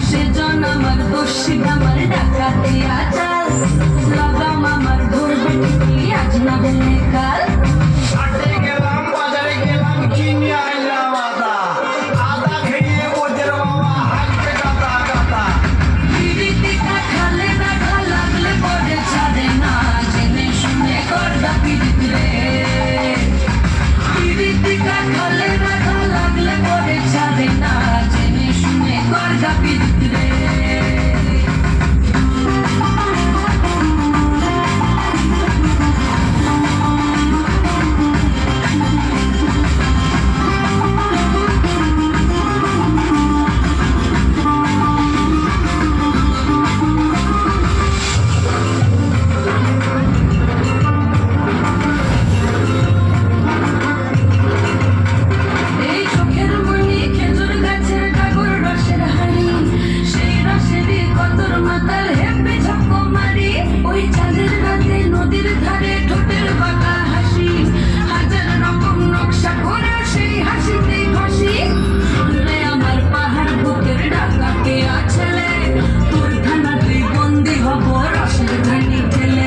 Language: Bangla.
সেজন আমার দোষী আমার ডাকাতে আচাস লাগাম আমার ধরবে ঠিকই আজ না বললে কাল। হাটে গেলাম বাজারে গেলাম কিনে আনলাম আদা, আদা খেয়ে ওদের বাবা হাঁটতে গাদা গাদা। পিড়িতি খালে না খা লাগলে পরে ছাড়ে না, জেনে শুনে করদা পিড়িত রে। পিড়িতি খালে না খা লাগলে পরে ছাড়ে না, জেনে শুনে করদা পিড়িত রে। তোর থানা তুই বন্দি হব রসের ঘানি ঠেলে।